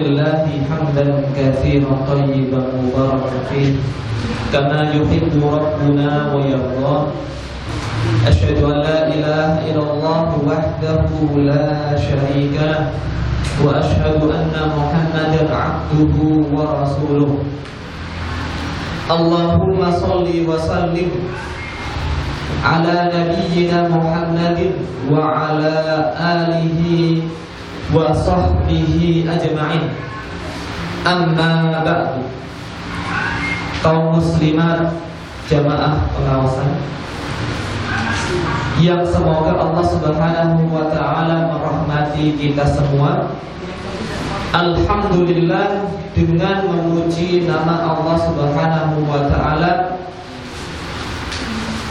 لله حمدا كثيرا طيبا مباركا فيه كما يحب ربنا ويرضى أشهد أن لا إله إلا الله وحده لا شريك له وأشهد أن محمدا عبده ورسوله اللهم صل وسلم على نبينا محمد وعلى آله وصحبه أجمعين أما بعد. Kaum muslimat jamaah pengawasan yang semoga Allah Subhanahu wa ta'ala merahmati kita semua. Alhamdulillah, dengan memuji nama Allah Subhanahu wa ta'ala,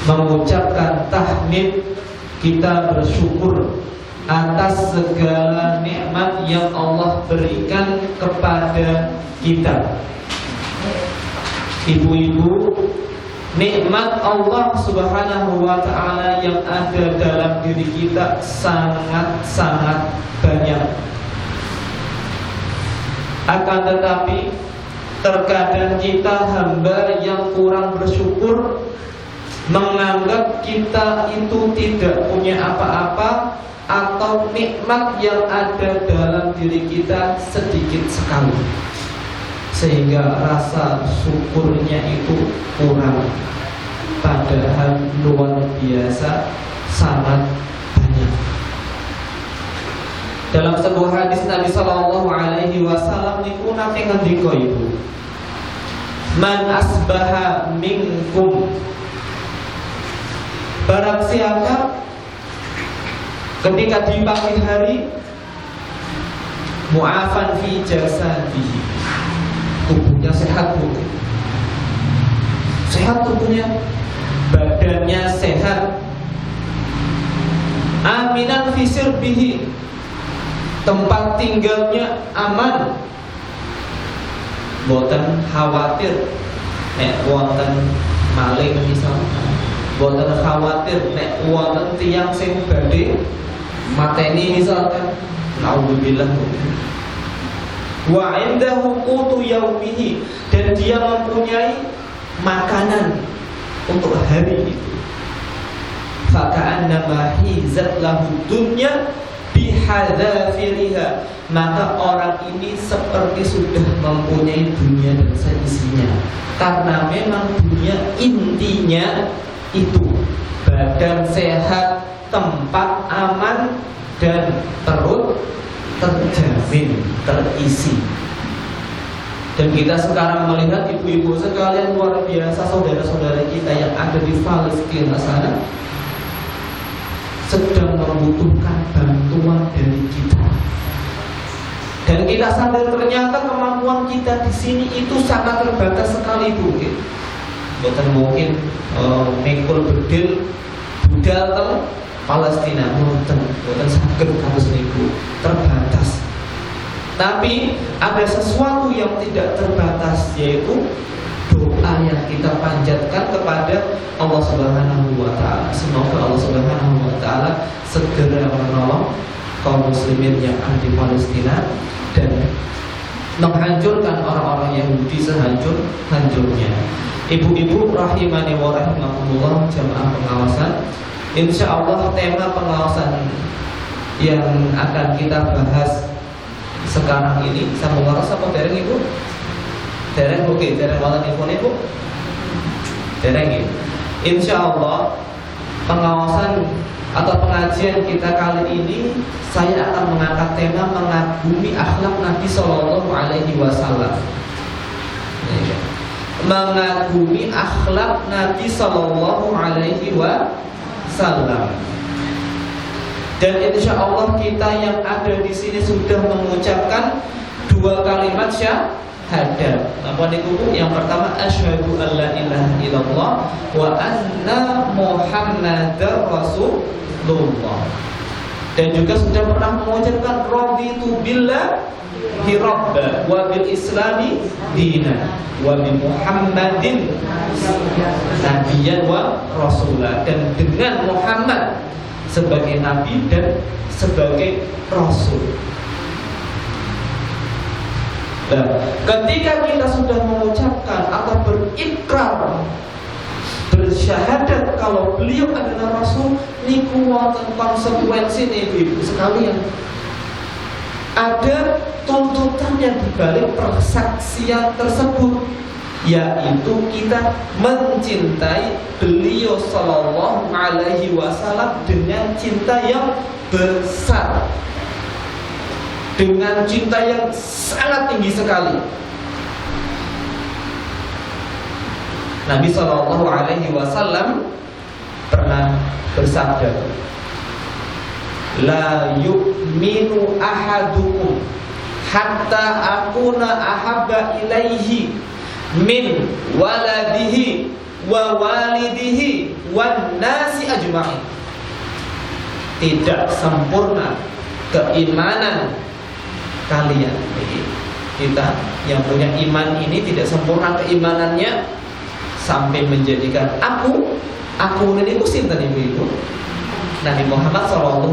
mengucapkan tahmid, kita bersyukur atas segala nikmat yang Allah berikan kepada kita. Ibu-ibu, nikmat Allah Subhanahu wa ta'ala yang ada dalam diri kita sangat-sangat banyak. Akan tetapi terkadang kita hamba yang kurang bersyukur, menganggap kita itu tidak punya apa-apa, atau nikmat yang ada dalam diri kita sedikit sekali, sehingga rasa syukurnya itu kurang. Padahal luar biasa sangat banyak. Dalam sebuah hadis Nabi sallallahu alaihi wasallam niku nate ngendika ibu, man asbaha minkum, barang siapa ketika di pagi hari mu'afan fi jasadihi, tubuhnya sehat, sehat tubuhnya, badannya sehat, aminan fi sirbihi, tempat tinggalnya aman, boten khawatir nek wonten maling misalnya, boten khawatir nek wonten tiyang sing badhe mateni misalkan, naudzubillah. Wa indahu qutu yaumihi, dan dia mempunyai makanan untuk hari itu. Faka'annama hizat lahu dunya bihadzafiriha, maka orang ini seperti sudah mempunyai dunia dan seisinya. Karena memang dunia intinya itu badan sehat, tempat aman, dan perut terjamin, terisi. Dan kita sekarang melihat ibu-ibu sekalian luar biasa, saudara-saudara kita yang ada di Palestina sana sedang membutuhkan bantuan dari kita. Dan kita sadar ternyata kemampuan kita di sini itu sangat terbatas sekali, Bu. Bukan mungkin nekul bedil budal teng Palestina, bukan saged kados niku, terbatas. Tapi ada sesuatu yang tidak terbatas, yaitu doa yang kita panjatkan kepada Allah Subhanahu wa ta'ala. Semoga Allah Subhanahu wa ta'ala segera menolong kaum muslimin yang ada di Palestina dan menghancurkan orang-orang Yahudi sehancur-hancurnya. Ibu-ibu rahimani wa rahimakumullah jamaah pengawasan, insya Allah tema pengawasan yang akan kita bahas sekarang ini sama waras apa dereng ibu? Dereng, oke, dereng wonten infone ibu? Dereng ya. Insya Allah pengawasan atau pengajian kita kali ini saya akan mengangkat tema mengagumi akhlak Nabi Sallallahu Alaihi Wasallam. Mengagumi akhlak Nabi Sallallahu Alaihi Wasallam. Dan insya Allah kita yang ada di sini sudah mengucapkan 2 kalimat syahadat. Apa niku? Yang pertama asyhadu alla ilaha illallah wa anna muhammadar rasulullah. Dan juga sudah pernah mengucapkan raditu billahi rabba wa bil islami dina wa bi muhammadin nabiyyan wa rasulah. Dan dengan Muhammad sebagai nabi dan sebagai rasul. Nah, ketika kita sudah mengucapkan atau berikrar, bersyahadat kalau beliau adalah Rasul, niku wonten konsekuensi nih ibu sekalian. Ada tuntutan yang dibalik persaksian tersebut, yaitu kita mencintai beliau sallallahu alaihi wasallam dengan cinta yang besar, dengan cinta yang sangat tinggi sekali. Nabi sallallahu alaihi wasallam pernah bersabda, la yu'minu ahadukum hatta akuna ahabba ilaihi min waladihi wa walidihi wan nasi ajma'in. Tidak sempurna keimanan kalian. Jadi kita yang punya iman ini tidak sempurna keimanannya sampai menjadikan aku ini sinten ibu-ibu? Nabi Muhammad SAW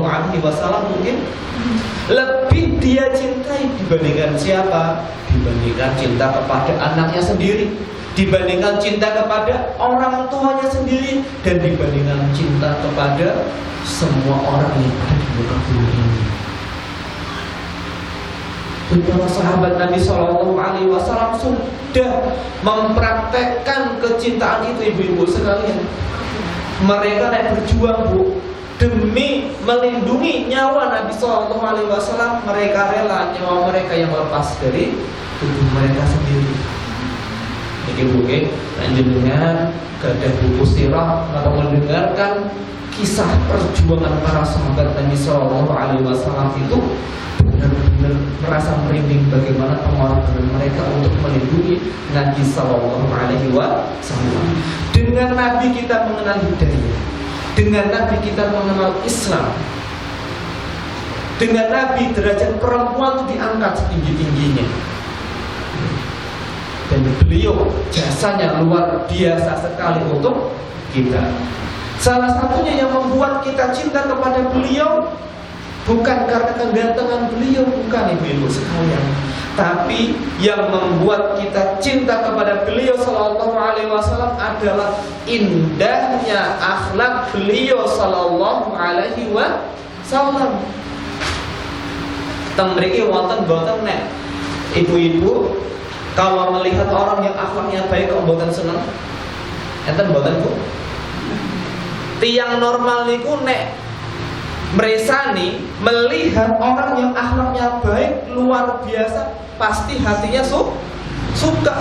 mungkin lebih dia cintai dibandingkan siapa? Dibandingkan cinta kepada anaknya sendiri, dibandingkan cinta kepada orang tuanya sendiri, dan dibandingkan cinta kepada semua orang yang ada di muka bumi ini. Para sahabat Nabi SAW sudah mempraktekkan kecintaan itu ibu-ibu sekalian. Mereka berjuang demi melindungi nyawa Nabi SAW. Mereka rela nyawa mereka yang lepas dari tubuh mereka sendiri. Mungkin dengan keadaan buku sirah atau mendengarkan kisah perjuangan para sahabat Nabi SAW itu benar-benar merasa merinding bagaimana pengorbanan mereka untuk melindungi Nabi SAW. Dengan Nabi kita mengenal hidayah, dengan Nabi kita mengenal Islam, dengan Nabi derajat perempuan itu diangkat setinggi-tingginya. Dan beliau jasanya luar biasa sekali untuk kita. Salah satunya yang membuat kita cinta kepada beliau bukan karena kegantengan beliau, bukan ibu-ibu sekalian, tapi yang membuat kita cinta kepada beliau sallallahu alaihi wasallam adalah indahnya akhlak beliau sallallahu alaihi wasallam. Teng mriki wonten boten nek ibu-ibu kalau melihat orang yang akhlaknya baik kok mboten seneng? Enten mboten, Bu? Tiang normal niku nek meresani melihat orang yang akhlaknya baik luar biasa, pasti hatinya suka.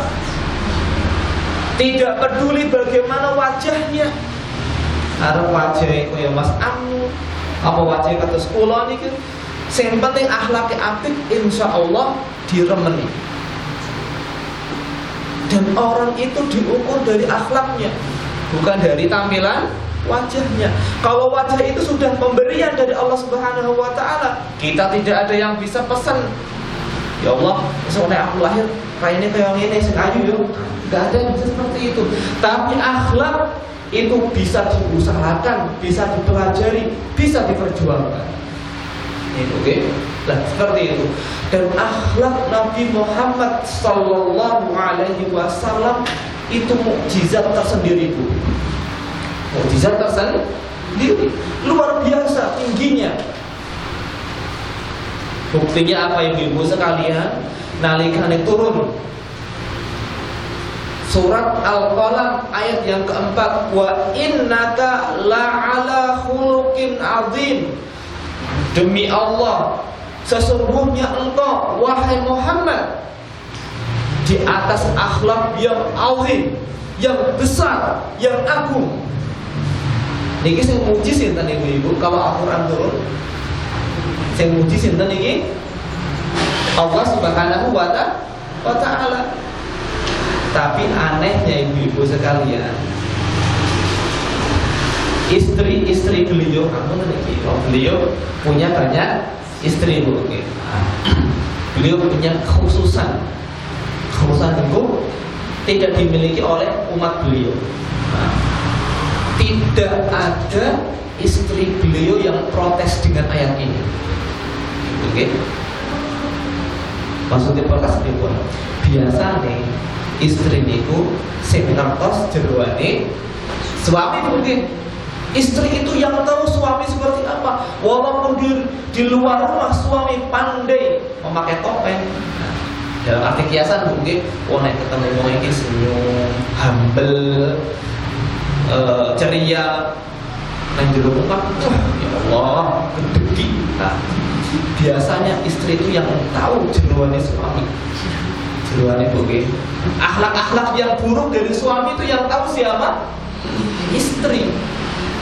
Tidak peduli bagaimana wajahnya. Arep wajahe kaya Mas Anu, apa wajahe kados kula niki, sing penting akhlake apik, insyaallah diremeni. Dan orang itu diukur dari akhlaknya, bukan dari tampilan wajahnya. Kalau wajah itu sudah pemberian dari Allah Subhanahu wa taala, kita tidak ada yang bisa pesan, ya Allah, soalnya aku lahir kayak ini sing ayu yo. Enggak ada yang bisa seperti itu. Tapi akhlak itu bisa diusahakan, bisa dipelajari, bisa diperjuangkan. Itu oke? Nah, seperti itu. Dan akhlak Nabi Muhammad sallallahu alaihi wasallam itu mukjizat tersendiri, Bu. Mukjizat tersendiri, luar biasa tingginya. Buktinya apa ibu-ibu sekalian? Nalikane turun surat Al-Qalam ayat yang keempat, wa innaka la'ala khuluqin azim. Demi Allah, sesungguhnya engkau wahai Muhammad di atas akhlak yang azim, yang besar, yang agung. Niki sing muji sinten ibu-ibu kalau Al-Qur'an turun? Sing muji sinten niki? Allah Subhanahu wa ta'ala. Tapi anehnya ibu-ibu sekalian, istri-istri beliau, beliau punya banyak istri, Bu. Beliau punya khususan itu tidak dimiliki oleh umat beliau. Tidak ada istri beliau yang protes dengan ayat ini. Oke? Maksudnya protes pripun? Biasane istri niku sing ngertos jeroane suami mungkin. Istri itu yang tahu suami seperti apa. Walaupun di luar rumah suami pandai memakai topeng. Nah, dalam arti kiasan mungkin, nek ketemu wong iki senyum, humble, ceria, nang jero rumah, ya Allah, gedegi. Nah, biasanya istri itu yang tahu jeroane suami. Jeroane mungkin. Akhlak-akhlak yang buruk dari suami itu yang tahu siapa? Istri.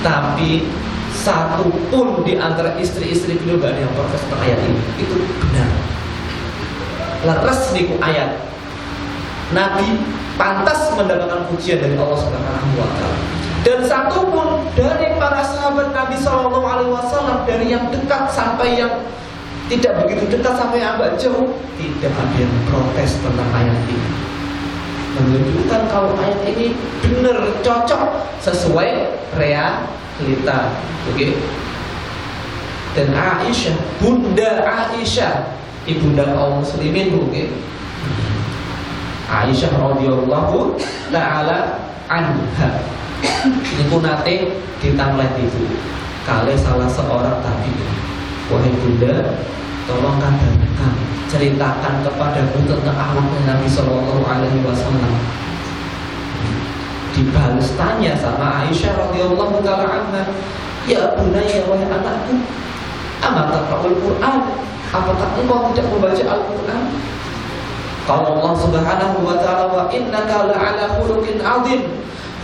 Tapi satu pun di antara istri-istri beliau gak ada yang protes tentang ayat ini. Itu benar. Leres niku ayat. Nabi pantas mendapatkan pujian dari Allah Subhanahu wa taala. Dan satu pun dari para sahabat Nabi Shallallahu alaihi wasallam, dari yang dekat sampai yang tidak begitu dekat sampai yang agak jauh, tidak ada yang protes tentang ayat ini. Menunjukkan kalau ayat ini benar cocok sesuai realita. Oke. Dan Aisyah, Bunda Aisyah, ibunda kaum muslimin, oke. Aisyah radhiyallahu taala anha. Niku nate ditanglet itu kali salah seorang tabi'in. Wahai Bunda, tolong kabarkan, ceritakan kepadaku tentang akhlaknya Nabi Sallallahu Alaihi Wasallam. Dibalas tanya sama Aisyah radhiyallahu taala anha, ya bunayya, wahai anakku, ama taqra'ul Quran? Apakah engkau tidak membaca Al-Quran? Kalau Allah Subhanahu wa taala, wa innaka la'ala khuluqin 'adzim.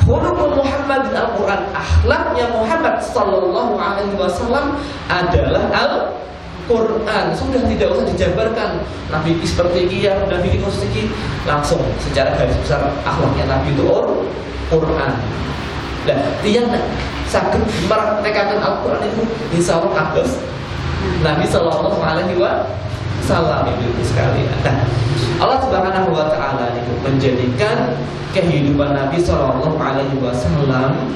Khuluqul Muhammadin Al-Quran. Akhlaknya Muhammad sallallahu alaihi wasallam adalah Al-Quran. Sudah tidak usah dijabarkan Nabi seperti ini, Nabi itu seperti langsung secara garis besar akhlaknya Nabi itu Quran. Nah, tiyang saged mempraktekkan Al-Quran itu insyaallah kados Nabi Sallallahu Alaihi Wasallam itu sekalian. Nah, Allah Subhanahu Wa Taala itu menjadikan kehidupan Nabi Sallallahu Alaihi Wasallam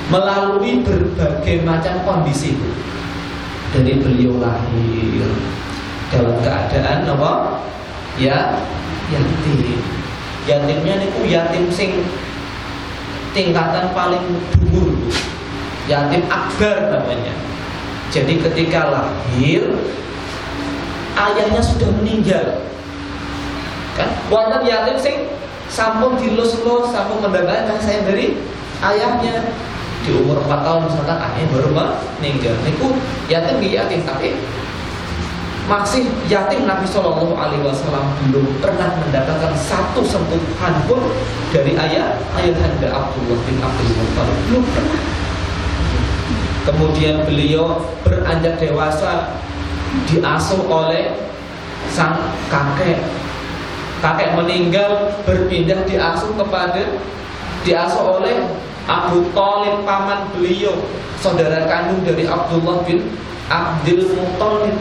melalui berbagai macam kondisi. Dari beliau lahir dalam keadaan apa? Ya, yatim. Yatimnya niku yatim sing tingkatan paling dhuwur. Yatim akbar namanya. Jadi ketika lahir ayahnya sudah meninggal. Kan wonten yatim sing sampun dilus-lus, sampun mendapatkan kasih sayang dari ayahnya. Di umur 4 tahun misalkan ayahnya baru meninggal. Niku yatim nggih yatim, tapi masih yatim. Nabi Shallallahu alaihi wasallam belum pernah mendapatkan satu sentuhan pun dari ayahanda Abdullah bin Abdul Muttalib. Belum pernah. Kemudian beliau beranjak dewasa, diasuh oleh sang kakek. Kakek meninggal, berpindah diasuh oleh Abu Thalib, paman beliau, saudara kandung dari Abdullah bin Abdul Muttalib.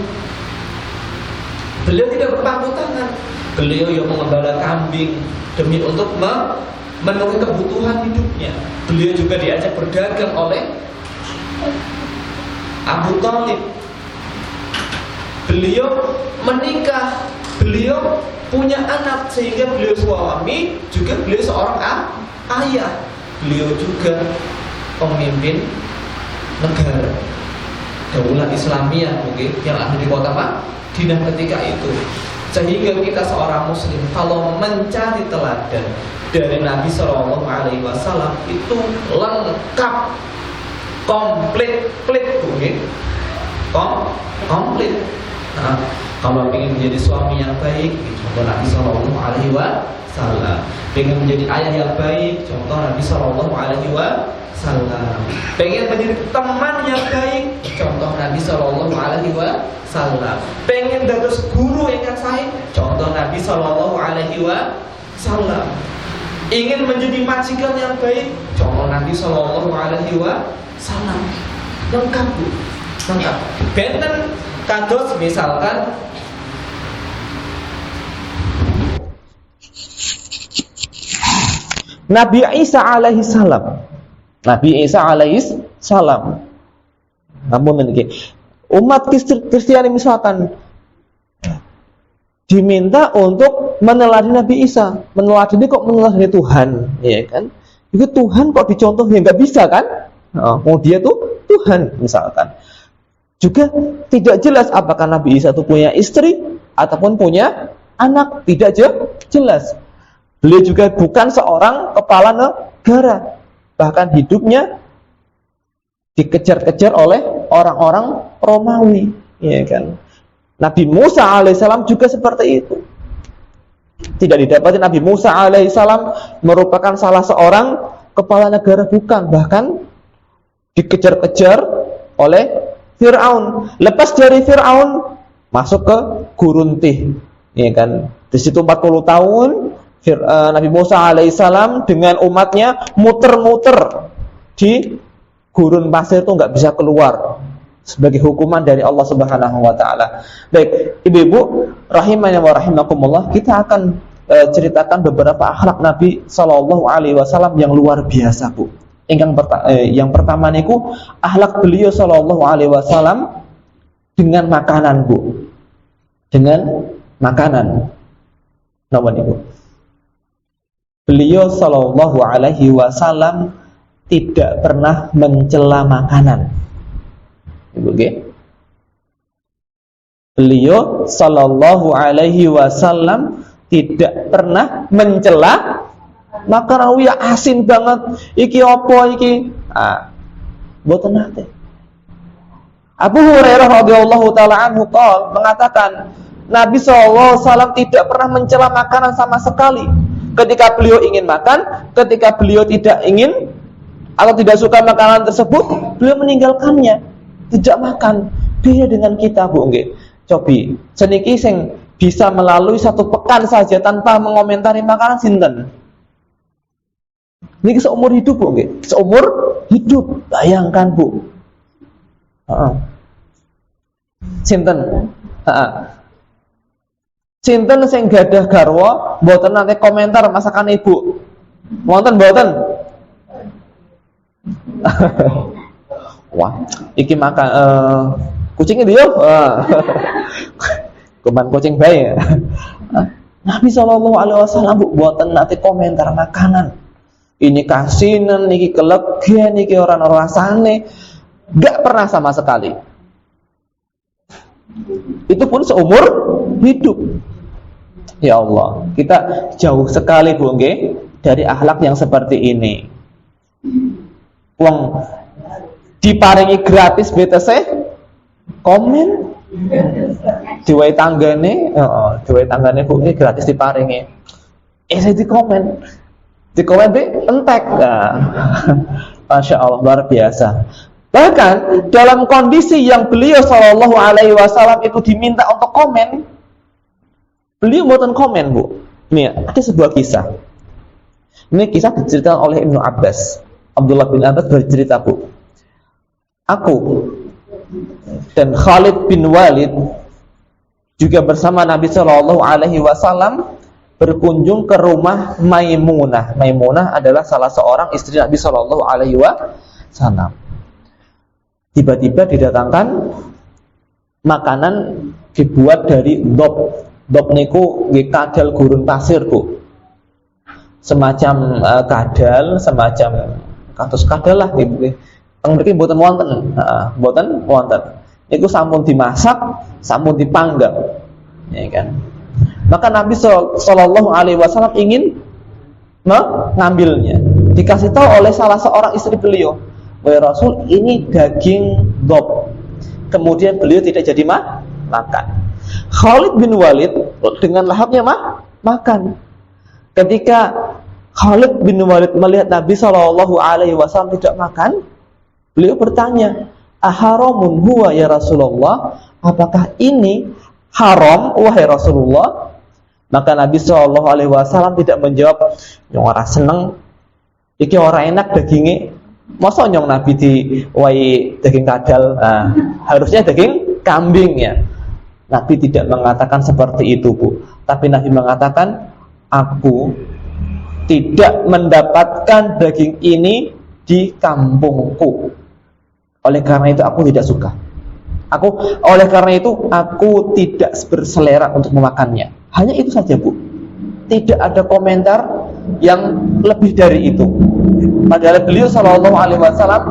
Beliau tidak berpangku tangan. Beliau yang mengembala kambing demi untuk memenuhi kebutuhan hidupnya. Beliau juga diajak berdagang oleh Abu Thalib. Beliau menikah, beliau punya anak, sehingga beliau suami juga beliau seorang ayah. Beliau juga pemimpin negara Daulah Islamiyah mungkin yang ada di kota Madinah ketika itu. Sehingga kita seorang muslim kalau mencari teladan dari Nabi Shallallahu Alaihi Wasallam itu lengkap, komplit mungkin, komplit. Nah, kalau ingin menjadi suami yang baik, contoh Nabi Shallallahu Alaihi Wasallam. Pengen menjadi ayah yang baik, contoh Nabi Shallallahu Alaihi Wasallam. Pengen menjadi teman yang baik, contoh Nabi Shallallahu Alaihi Wasallam. Pengen dados guru yang sae, contoh Nabi Shallallahu Alaihi Wasallam. Ingin menjadi majikan yang baik, contoh Nabi Shallallahu Alaihi Wasallam. Lengkap bu, lengkap. Benten kados misalkan Nabi Isa alaihi salam. Nabi Isa alaihi salam. Namun umat Kristiani misalkan diminta untuk meneladani Nabi Isa. Meneladani kok meneladani Tuhan, ya kan? Itu Tuhan kok dicontoh, ya nggak bisa kan? Oh, dia tuh Tuhan misalkan. Juga tidak jelas apakah Nabi Isa itu punya istri ataupun punya anak, tidak jelas. Beliau juga bukan seorang kepala negara, bahkan hidupnya dikejar-kejar oleh orang-orang Romawi, ya kan? Nabi Musa alaihissalam juga seperti itu. Tidak didapati Nabi Musa alaihissalam merupakan salah seorang kepala negara, bukan, bahkan dikejar-kejar oleh Fir'aun. Lepas dari Fir'aun masuk ke gurun Tih, ya kan? Di situ 40 tahun Nabi Musa alaihissalam dengan umatnya muter-muter di gurun pasir itu, nggak bisa keluar sebagai hukuman dari Allah Subhanahu wa taala. Baik, Ibu-ibu rahimani wa rahimakumullah, kita akan ceritakan beberapa akhlak Nabi sallallahu alaihi wasallam yang luar biasa, Bu. Yang pertama niku akhlak beliau sallallahu alaihi wasallam dengan makanan, Bu. Dengan makanan. Napa niku? Beliau sallallahu alaihi wasallam tidak pernah mencela makanan. Ibu, okay? Beliau sallallahu alaihi wasallam tidak pernah mencela makanan. Ya asin banget, iki opo iki? Mboten nate. Abu Hurairah radhiyallahu taala anhu mengatakan, Nabi sallallahu alaihi wasallam tidak pernah mencela makanan sama sekali. Ketika beliau ingin makan, ketika beliau tidak ingin atau tidak suka makanan tersebut, beliau meninggalkannya, tidak makan. Beda dengan kita, Bu, nggih. Cobi, seniki sing bisa melalui satu pekan saja tanpa mengomentari makanan sinten? Niki seumur hidup, Bu, nggih. Seumur hidup. Bayangkan, Bu. Sinten? Sinten sing gadah garwa mboten nate komentar masakan ibu? Wonten mboten? Wah, iki makan kucing itu yo. Kuman kucing bae. Nabi sallallahu alaihi wasallam mboten nate komentar makanan. Ini kasinan, niki kelegen, niki ora ana rasane. Enggak pernah sama sekali. Itu pun seumur hidup. Ya Allah, kita jauh sekali, Bu, nggih, dari akhlak yang seperti ini. Wong diparingi gratis BTC komen diwai tanggane, diwai tanggane, Bu, ini gratis diparingi. Saya di komen be entek. Masya Allah, luar biasa. Bahkan dalam kondisi yang beliau sallallahu alaihi wasallam itu diminta untuk komen, beliau mboten komen, Bu. Ini ada sebuah kisah. Ini kisah diceritakan oleh Ibnu Abbas. Abdullah bin Abbas bercerita, Bu. Aku dan Khalid bin Walid juga bersama Nabi sallallahu alaihi wasallam berkunjung ke rumah Maimunah. Maimunah adalah salah seorang istri Nabi sallallahu alaihi wasallam. Tiba-tiba didatangkan makanan dibuat dari dop. Dop niku nggih kadal gurun pasir, Bu. Semacam kadal, semacam kados kadal lah nggih. Teng mriki mboten wonten. Mboten wonten. Niku sampun dimasak, sampun dipanggang. Ya kan. Maka Nabi sallallahu alaihi wasallam ingin mengambilnya. Dikasih tahu oleh salah seorang istri beliau, "Wahai Rasul, ini daging dop." Kemudian beliau tidak jadi makan. Khalid bin Walid dengan lahapnya makan. Ketika Khalid bin Walid melihat Nabi sallallahu alaihi wasallam tidak makan, beliau bertanya, "Aharamun huwa ya Rasulullah?" Apakah ini haram wahai Rasulullah? Maka Nabi sallallahu alaihi wasallam tidak menjawab, "Nyong ora seneng, iki ora enak dagingnya." Masa nyong Nabi diwai daging kadal? Harusnya daging kambing ya. Nabi tidak mengatakan seperti itu, Bu. Tapi Nabi mengatakan, "Aku tidak mendapatkan daging ini di kampungku. Oleh karena itu aku tidak suka. Oleh karena itu aku tidak berselera untuk memakannya. Hanya itu saja, Bu. Tidak ada komentar yang lebih dari itu. Padahal beliau Shallallahu Alaihi Wasallam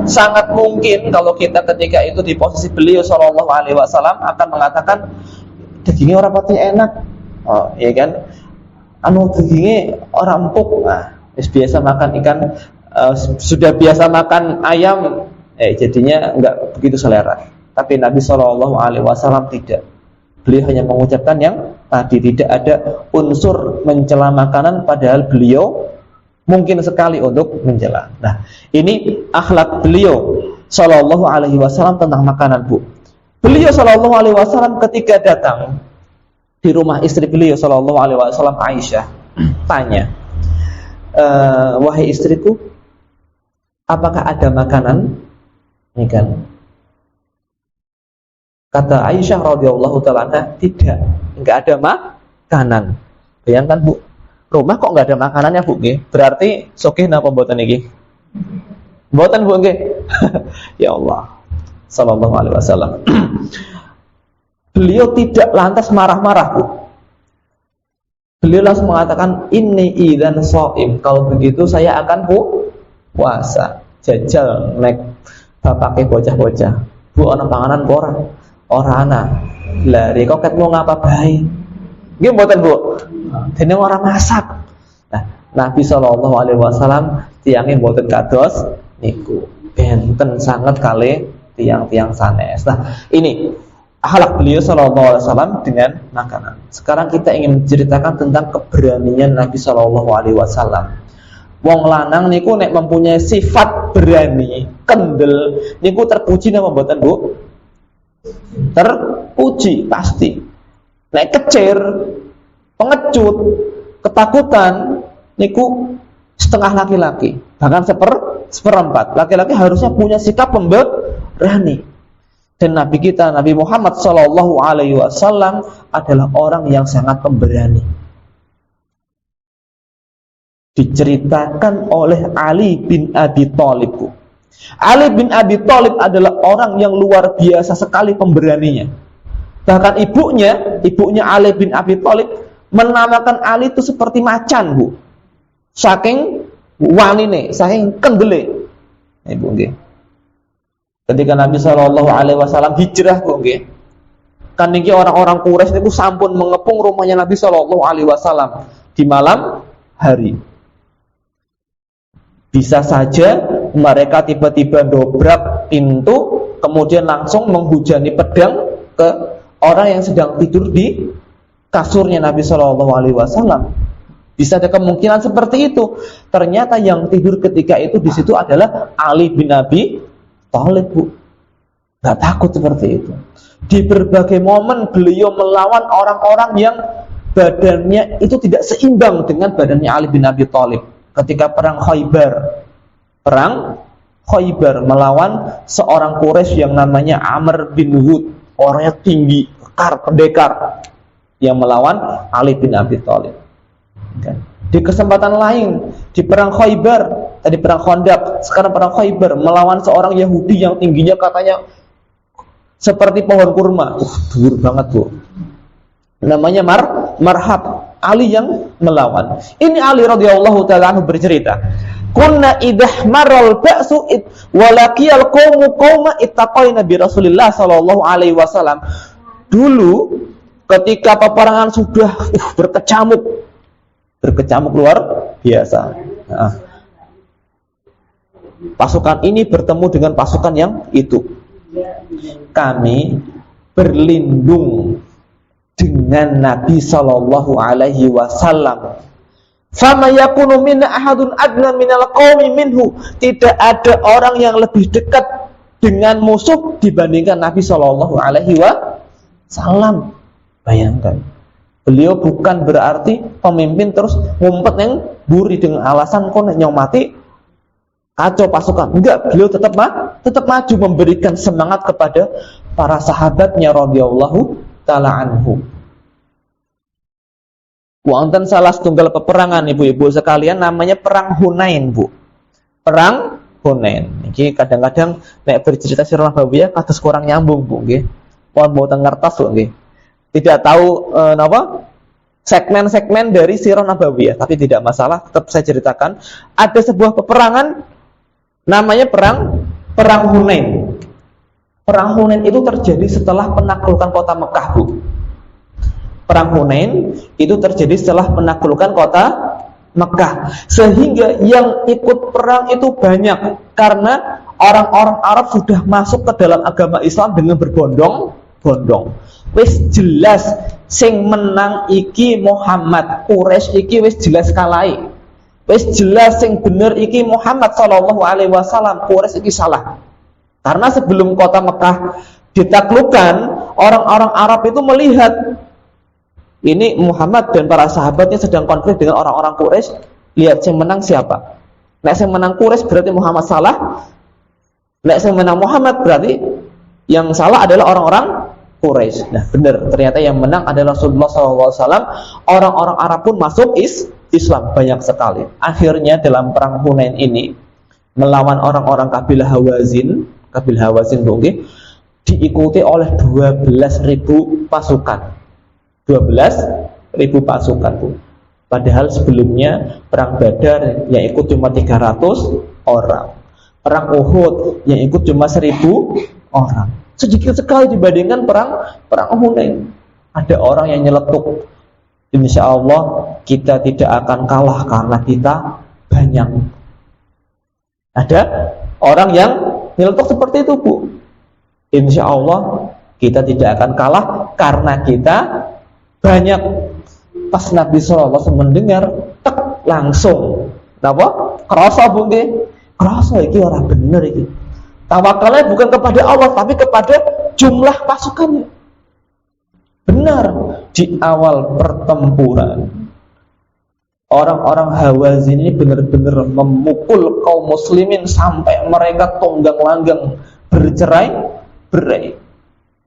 sangat mungkin kalau kita ketika itu di posisi beliau Shallallahu Alaihi Wasallam akan mengatakan dagingnya orang pati enak, ya kan? Dagingnya orang empuk. Nah, biasa makan ikan, sudah biasa makan ayam, jadinya nggak begitu selera. Tapi Nabi Shallallahu Alaihi Wasallam tidak. Beliau hanya mengucapkan yang tadi, tidak ada unsur mencela makanan, padahal beliau mungkin sekali untuk mencela. Nah, ini akhlak beliau Shallallahu Alaihi Wasallam tentang makanan, Bu. Beliau Shallallahu Alaihi Wasallam ketika datang di rumah istri beliau Shallallahu Alaihi Wasallam, Aisyah, tanya, wahai istriku, apakah ada makanan? Ini kan. Kata Aisyah radhiyallahu taala, tidak, enggak ada makanan. Bayangkan, Bu, rumah kok enggak ada makanannya, Bu, nggih? Berarti sogih napa mboten iki? Mboten, Bu, nggih. Ya Allah. Sallallahu alaihi wasallam. Beliau tidak lantas marah-marah, Bu. Beliau langsung mengatakan, "Inni idzan shaim." Kalau begitu saya akan puasa. Jajal nek bapake bocah-bocah. Bu, ana panganan apa ora? Ora ana. Lah rek ket mau ngapa bae? Nggih mboten, Bu. Dene ora masak. Nah, Nabi sallallahu alaihi wasallam tiyange mboten kados niku. Benten sanget kalih tiang-tiang sanes. Nah, ini akhlak beliau sallallahu alaihi wasallam dengan makanan. Sekarang kita ingin menceritakan tentang keberanian Nabi sallallahu alaihi wasallam. Wong lanang niku nek mempunyai sifat berani, kendel, niku terpuji napa mboten, Bu? Terpuji pasti. Nek kecir, pengecut, ketakutan, niku setengah laki-laki, bahkan seperempat. Laki-laki harusnya punya sikap pemberani. Dan Nabi kita, Nabi Muhammad Sallallahu Alaihi Wasallam adalah orang yang sangat pemberani. Diceritakan oleh Ali bin Abi Thalib. Ali bin Abi Thalib adalah orang yang luar biasa sekali pemberaninya. Bahkan ibunya Ali bin Abi Thalib menamakan Ali itu seperti macan, Bu. Saking wanine, saking kendele. Ibu nggih. Ketika Nabi Shallallahu Alaihi Wasallam hijrah, Bu nggih. Kan niki orang-orang Quraisy niku sampun mengepung rumahnya Nabi Shallallahu Alaihi Wasallam di malam hari. Bisa saja mereka tiba-tiba dobrak pintu, kemudian langsung menghujani pedang ke orang yang sedang tidur di kasurnya Nabi Shallallahu Alaihi Wasallam. Bisa ada kemungkinan seperti itu. Ternyata yang tidur ketika itu di situ adalah Ali bin Abi Thalib, Bu. Gak takut seperti itu. Di berbagai momen beliau melawan orang-orang yang badannya itu tidak seimbang dengan badannya Ali bin Abi Thalib. Ketika perang Khaybar melawan seorang Quraisy yang namanya Amr bin Hud, orangnya tinggi, pendekar, yang melawan Ali bin Abi Thalib. Di kesempatan lain, di perang Khaybar, tadi perang Khandaq, sekarang perang Khaybar, melawan seorang Yahudi yang tingginya katanya seperti pohon kurma. Dhuwur banget, Bu. Namanya Marhab. Ali yang melawan. Ini Ali radhiyallahu ta'ala anhu bercerita, "Kunna idah maral ba'su walaqiyal qaumu qauma ittaqaina bi Rasulillah sallallahu alaihi wasallam." Dulu ketika peperangan sudah berkecamuk luar biasa. Nah, pasukan ini bertemu dengan pasukan yang itu. Kami berlindung dengan Nabi Sallallahu Alaihi Wasallam. Fama yakunu minna ahadun adna minal qaumi minhu. Tidak ada orang yang lebih dekat dengan musuh dibandingkan Nabi Sallallahu Alaihi Wasallam. Bayangkan, beliau bukan berarti pemimpin terus ngumpet yang buri dengan alasan kok nyong mati kacau pasukan. Enggak, beliau tetap maju memberikan semangat kepada para sahabatnya radhiyallahu ta'ala anhu. Wonten salah setunggal peperangan ibu-ibu sekalian namanya perang Hunain, Bu. Perang Hunain. Iki kadang-kadang nek bercerita sirah nabawiyah kados kurang nyambung, Bu, nggih. Mohon mboten ngertos, Bu, nggih. Tidak tahu napa segmen-segmen dari sirah nabawiyah, tapi tidak masalah, tetap saya ceritakan. Ada sebuah peperangan namanya perang Hunain. Perang Hunain itu terjadi setelah penaklukan kota Mekah, Bu. Perang Hunain itu terjadi setelah penaklukan kota Mekah, sehingga yang ikut perang itu banyak karena orang-orang Arab sudah masuk ke dalam agama Islam dengan berbondong-bondong. Wis jelas sing menang iki Muhammad, Quraisy iki wis jelas kalai. Wis jelas sing bener iki Muhammad sallallahu alaihi wasallam, Quraisy iki salah. Karena sebelum kota Mekah ditaklukkan, orang-orang Arab itu melihat ini Muhammad dan para sahabatnya sedang konflik dengan orang-orang Quraisy. Lihat yang menang siapa? Nek yang menang Quraisy berarti Muhammad salah. Nek yang menang Muhammad berarti yang salah adalah orang-orang Quraisy. Nah, benar. Ternyata yang menang adalah Rasulullah SAW. Orang-orang Arab pun masuk Islam banyak sekali. Akhirnya dalam perang Hunain ini melawan orang-orang kabilah Hawazin mungkin diikuti oleh 12.000 pasukan. 12.000 pasukan, Bu. Padahal sebelumnya perang Badar yang ikut cuma 300 orang. Perang Uhud yang ikut cuma 1.000 orang. Sedikit sekali dibandingkan perang Hunain. Ada orang yang nyeletuk, insya Allah kita tidak akan kalah karena kita banyak. Ada orang yang nyeletuk seperti itu, Bu. Insya Allah kita tidak akan kalah karena kita banyak. Pas Nabi SAW mendengar, tek, langsung apa? Kerasa, Bu, nggih. Kerasa iki ora bener iki. Tawakalnya bukan kepada Allah tapi kepada jumlah pasukannya. Benar, di awal pertempuran orang-orang Hawazin ini benar-benar memukul kaum muslimin sampai mereka tunggang-langgang bercerai-berai.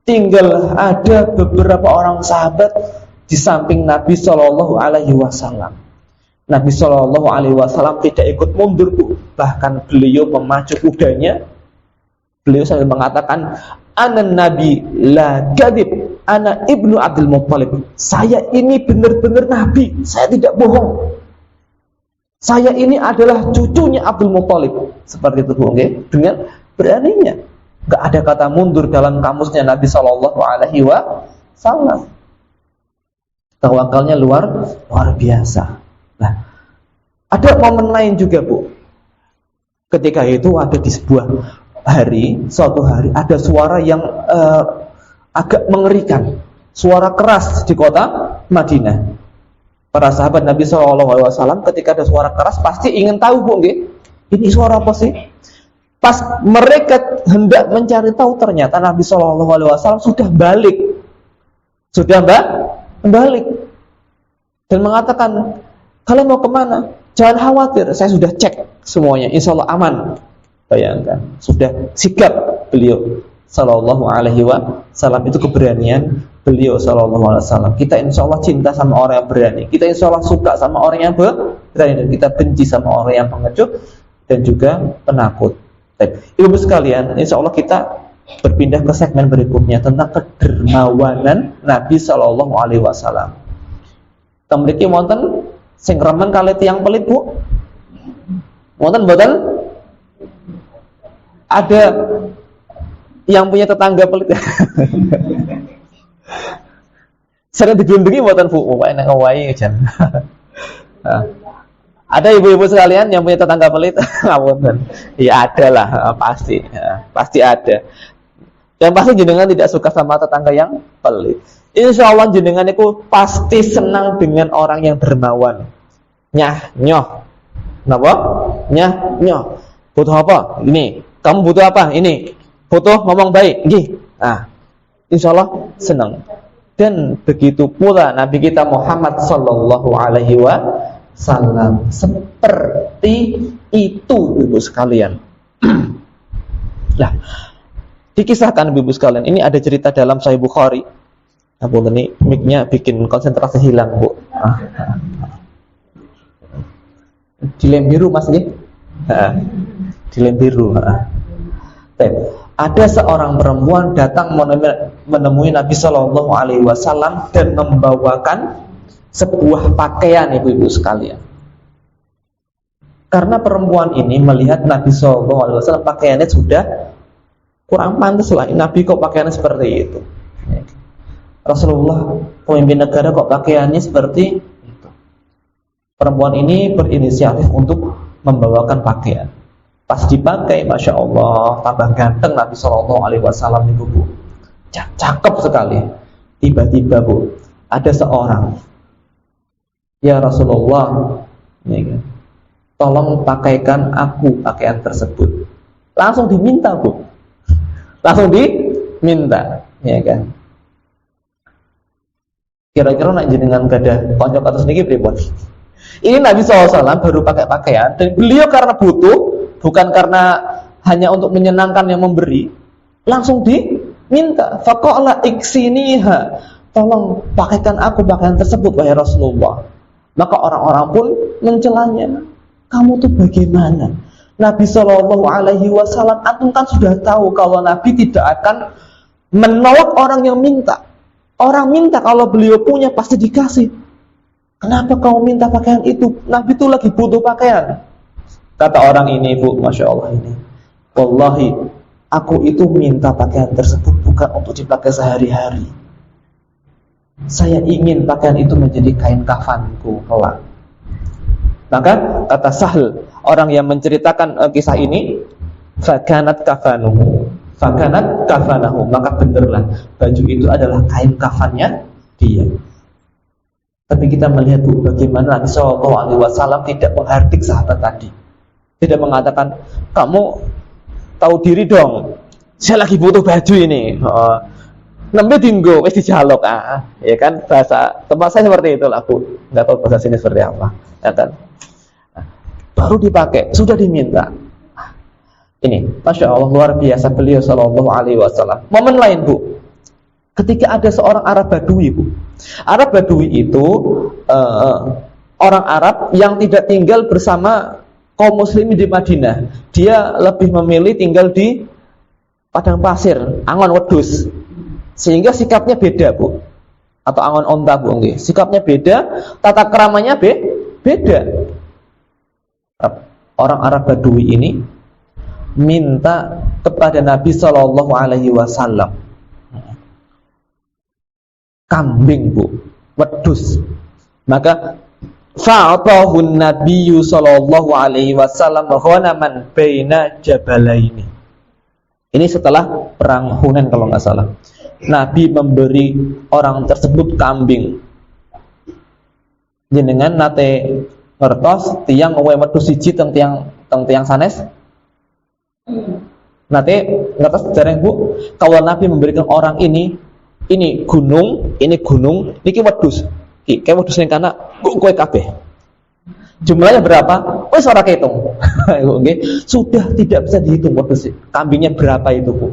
Tinggal ada beberapa orang sahabat di samping Nabi Shallallahu Alaihi Wasallam. Nabi Shallallahu Alaihi Wasallam tidak ikut mundur, Bu. Bahkan beliau memacu kudanya. Beliau sambil mengatakan, "Ana Nabi la kadib, ana ibnu Abdul Muttalib." Saya ini benar-benar Nabi, saya tidak bohong. Saya ini adalah cucunya Abdul Muttalib. Seperti itu, Bu. Okay? Dengan beraninya. Gak ada kata mundur dalam kamusnya Nabi Shallallahu Alaihi Wasallam. Tawakalnya luar biasa. Nah, ada momen lain juga, Bu. Ketika itu ada di sebuah hari, suatu hari ada suara yang agak mengerikan, suara keras di kota Madinah. Para sahabat Nabi SAW ketika ada suara keras pasti ingin tahu, Bu, nggih, ini suara apa sih? Pas mereka hendak mencari tahu, ternyata Nabi SAW sudah balik, balik dan mengatakan, kalian mau kemana? Jangan khawatir, saya sudah cek semuanya, insya Allah aman. Bayangkan, sudah sigap beliau Sallallahu Alaihi Wasallam. Itu keberanian beliau Sallallahu Alaihi Wasallam. Kita insya Allah cinta sama orang yang berani, kita insya Allah suka sama orang yang berani, dan kita benci sama orang yang pengecut dan juga penakut. Ibu sekalian, insya Allah kita berpindah ke segmen berikutnya tentang kedermawanan Nabi Sallallahu Alaihi Wasallam. Memiliki wonten sing remen kali tiang pelit, Bu? Wonten mboten? Ada yang punya tetangga pelit? Sering digundungi mboten, Bu? Pokoke nek ngowahi jan. Ada ibu-ibu sekalian yang punya tetangga pelit? Ngapunten. Ya ada lah, pasti. Ya, pasti ada. Yang pasti jenengan tidak suka sama tetangga yang pelit. Insya Allah jenengan itu pasti senang dengan orang yang dermawan. Nyah, nyoh. Kenapa? Nyah, nyoh. Butuh apa? Ini. Kamu butuh apa? Ini. Butuh ngomong baik. Nggih. Nah, insya Allah senang. Dan begitu pula Nabi kita Muhammad Sallallahu Alaihi Wasallam. Seperti itu, ibu sekalian. Nah, dikisahkan ibu sekalian, ini ada cerita dalam Sahih Bukhari. Nah, Bu, ini mic-nya bikin konsentrasi hilang, Bu. Dilem biru, Mas, nih. Di lem biru. Ada seorang perempuan datang menemui Nabi Shallallahu Alaihi Wasallam dan membawakan sebuah pakaian, ibu-ibu sekalian. Karena perempuan ini melihat Nabi Shallallahu Alaihi Wasallam pakaiannya sudah kurang pantas lah. Nabi kok pakaiannya seperti itu? Rasulullah pemimpin negara kok pakaiannya seperti itu? Perempuan ini berinisiatif untuk membawakan pakaian. Pas dipakai, masya Allah, tambah ganteng Nabi Shallallahu Alaihi Wasallam itu, bu. Cakep sekali. Tiba-tiba, bu, ada seorang, ya Rasulullah, ya kan, tolong pakaikan aku pakaian tersebut. Langsung diminta, bu. Langsung diminta, ya kan. Kira-kira nak jenengan gadah tonjok atas niki pripun? Ini Nabi SAW baru pakai pakaian dan beliau karena butuh, bukan karena hanya untuk menyenangkan yang memberi, langsung diminta. Faqala iksiniha, tolong pakaikan aku pakaian tersebut wahai Rasulullah. Maka orang-orang pun mencelanya. Kamu tuh bagaimana? Nabi Shallallahu Alaihi Wasallam, antum kan sudah tahu kalau Nabi tidak akan menolak orang yang minta. Orang minta kalau beliau punya pasti dikasih. Kenapa kau minta pakaian itu? Nabi itu lagi butuh pakaian. Kata orang ini, bu, masya Allah ini, wallahi, aku itu minta pakaian tersebut bukan untuk dipakai sehari-hari. Saya ingin pakaian itu menjadi kain kafanku kelak. Maka kata Sahl, orang yang menceritakan kisah ini, fakanat kafanuhu, fakanat kafanahu, maka benarlah baju itu adalah kain kafannya dia. Tapi kita melihat, bu, bagaimana Nabi Shallallahu Alaihi Wasallam tidak menghardik sahabat tadi. Tidak mengatakan, kamu tahu diri dong, saya lagi butuh baju ini. Nembe dinggo, wis dijaluk, ya kan, bahasa tempat saya seperti itulah, bu. Nggak tahu bahasa sini seperti apa, ya kan. Baru dipakai, sudah diminta. Ini, masya Allah, luar biasa beliau Shallallahu Alaihi Wasallam. Momen lain, bu, ketika ada seorang Arab Badui, bu. Arab Badui itu orang Arab yang tidak tinggal bersama kaum muslimin di Madinah. Dia lebih memilih tinggal di padang pasir, angon wedhus. Sehingga sikapnya beda, bu. Atau angon onta, bu, nggih. Sikapnya beda, tata keramanya beda. Orang Arab Badui ini minta kepada Nabi Shallallahu Alaihi Wasallam kambing, bu, wedhus. Maka fa'atahun Nabiyyu sallallahu alaihi wasallam ghanaman baina jabalaini. Ini setelah perang Hunain kalau nggak salah. Nabi memberi orang tersebut kambing. Jenengan nate ngertos tiang uwe wedhus siji teng tiang sanes. Nate ngertos jarang, bu, kalau Nabi memberikan orang ini gunung, niki wedhus. Kayak wedhus ning kana kowe kabeh. Jumlahnya berapa? Wis ora kehitung. Nggih, sudah tidak bisa dihitung wedhus. Kambingnya berapa itu, bu?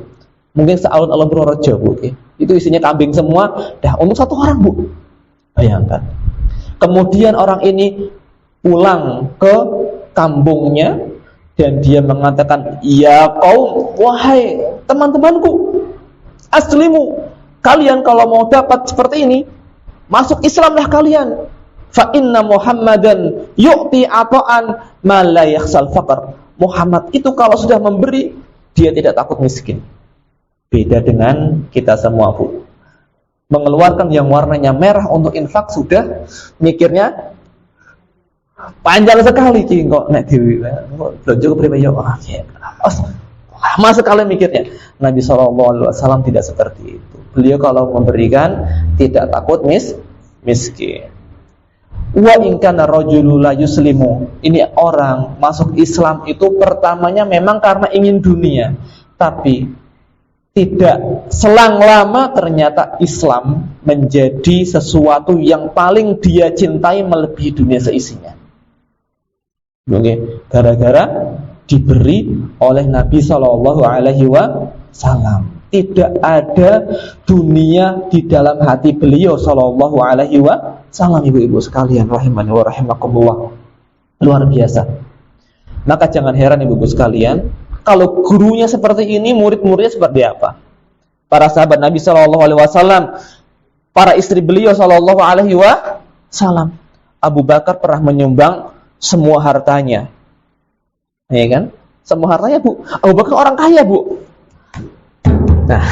Mungkin sealun-alun Purworejo, bu. Itu isinya kambing semua, dah untuk satu orang, bu. Bayangkan. Kemudian orang ini pulang ke kampungnya dan dia mengatakan, "Ya kaum, wahai teman-temanku, aslimu. Kalian kalau mau dapat seperti ini, masuk Islamlah kalian. Fa inna Muhammadan yu'ti ata'an ma la yakhsal faqr." Muhammad itu kalau sudah memberi, dia tidak takut miskin. Beda dengan kita semua, bu. Mengeluarkan yang warnanya merah untuk infak sudah mikirnya panjang sekali, kok nek dhewe belanja kepriwe yo. Lama sekali mikirnya. Nabi SAW tidak seperti itu. Beliau kalau memberikan tidak takut miskin. Wa in kana rajulu la yuslimu. Ini orang masuk Islam itu pertamanya memang karena ingin dunia, tapi tidak selang lama ternyata Islam menjadi sesuatu yang paling dia cintai melebihi dunia seisinya. Oke, gara-gara diberi oleh Nabi Shallallahu Alaihi Wasallam. Tidak ada dunia di dalam hati beliau Shallallahu Alaihi Wasallam, ibu-ibu sekalian rahimani wa rahimakumullah. Luar biasa. Maka jangan heran ibu-ibu sekalian, kalau gurunya seperti ini, murid-muridnya seperti apa? Para sahabat Nabi Shallallahu Alaihi Wasallam, para istri beliau Shallallahu Alaihi Wasallam. Abu Bakar pernah menyumbang semua hartanya, ya kan? Semua hartanya, Bu. Abu Bakar orang kaya, Bu. Nah,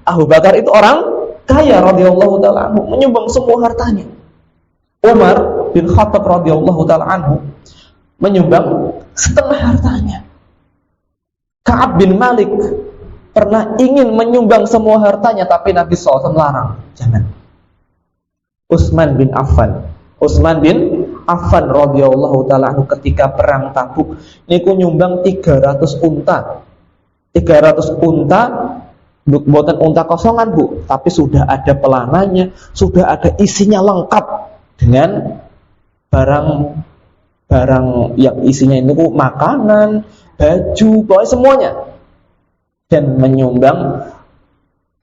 Abu Bakar itu orang kaya radhiyallahu taala anhu, menyumbang semua hartanya. Umar bin Khattab radhiyallahu taala anhu menyumbang setengah hartanya. Ka'ab bin Malik pernah ingin menyumbang semua hartanya, tapi Nabi SAW larang, jangan. Utsman bin Affan radhiyallahu taala anhu ketika perang Tabuk niku nyumbang 300 unta. 300 unta bukan unta kosongan, Bu, tapi sudah ada pelananya, sudah ada isinya lengkap dengan barang yang isinya ini Bu, makanan, baju, pokoknya semuanya. Dan menyumbang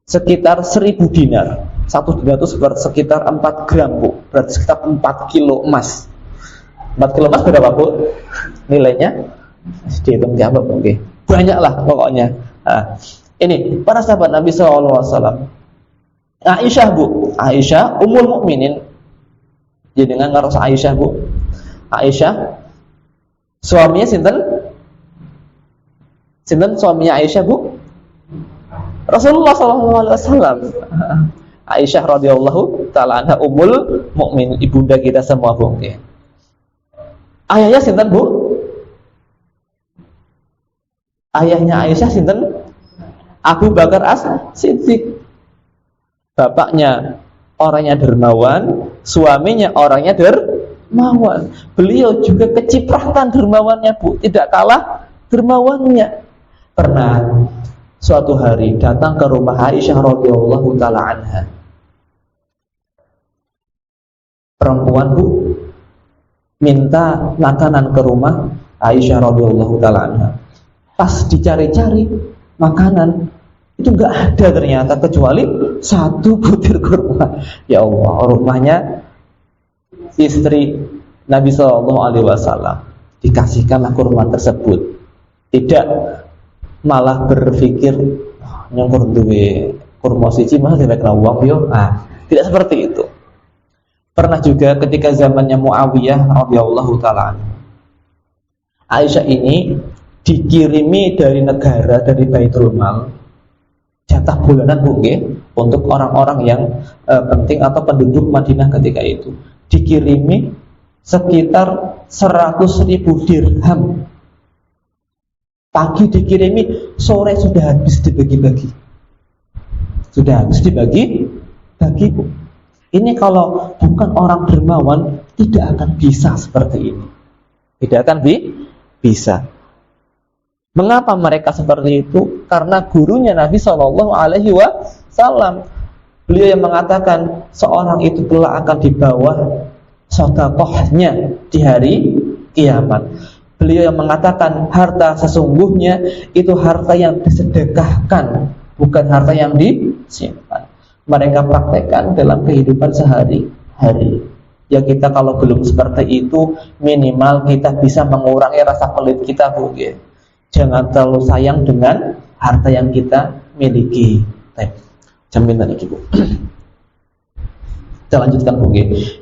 sekitar 1000 dinar. 1 dinar itu sekitar 4 gram, Bu. Berarti sekitar 4 kilo emas. 4 kilo emas berapa, Bu? Nilainya? Dihitung jawab, oke. Banyak lah pokoknya. Nah, ini para sahabat Nabi SAW. Aisyah, Bu. Aisyah, Ummul Mukminin. Jadi dengan ngaros Aisyah, Bu. Aisyah, suaminya sinten? Sinten suaminya Aisyah, Bu? Rasulullah SAW. Aisyah radhiyallahu taala anha Ummul Mukminin, ibunda kita semua, Bu. Okay. Ayahnya sinten, Bu? Ayahnya Aisyah sinten? Abu Bakar As-Siddiq. Bapaknya orangnya dermawan, suaminya orangnya dermawan. Beliau juga kecipratan dermawannya, Bu, tidak kalah dermawannya. Pernah suatu hari datang ke rumah Aisyah radhiyallahu taala anha. Perempuan, Bu, minta makanan ke rumah Aisyah radhiyallahu taala anha. Pas dicari-cari makanan itu enggak ada ternyata kecuali 1 butir kurma. Ya Allah, rumahnya istri Nabi Shallallahu Alaihi Wasallam, dikasihkanlah kurma tersebut. Tidak malah berpikir nyongkur duwe kurma siji mah dewek uang yo. Nah, tidak seperti itu. Pernah juga ketika zamannya Muawiyah radhiyallahu taala, Aisyah ini dikirimi dari negara, dari Baitul Mal, jatah bulanan, Bu, untuk orang-orang yang penting atau penduduk Madinah ketika itu. Dikirimi sekitar 100.000 dirham. Pagi dikirimi, sore sudah habis dibagi-bagi. Sudah habis dibagi-bagi, Bu. Ini kalau bukan orang dermawan tidak akan bisa seperti ini. Tidak akan bisa. Mengapa mereka seperti itu? Karena gurunya Nabi Shallallahu Alaihi Wasallam. Beliau yang mengatakan seorang itu kelak akan dibawa sedekahnya di hari kiamat. Beliau yang mengatakan harta sesungguhnya itu harta yang disedekahkan, bukan harta yang disimpan. Mereka praktekkan dalam kehidupan sehari-hari. Ya, kita kalau belum seperti itu, minimal kita bisa mengurangi rasa pelit kita, Bu. Jangan terlalu sayang dengan harta yang kita miliki. Jaminan ini, Bu. Kita lanjutkan, Bu.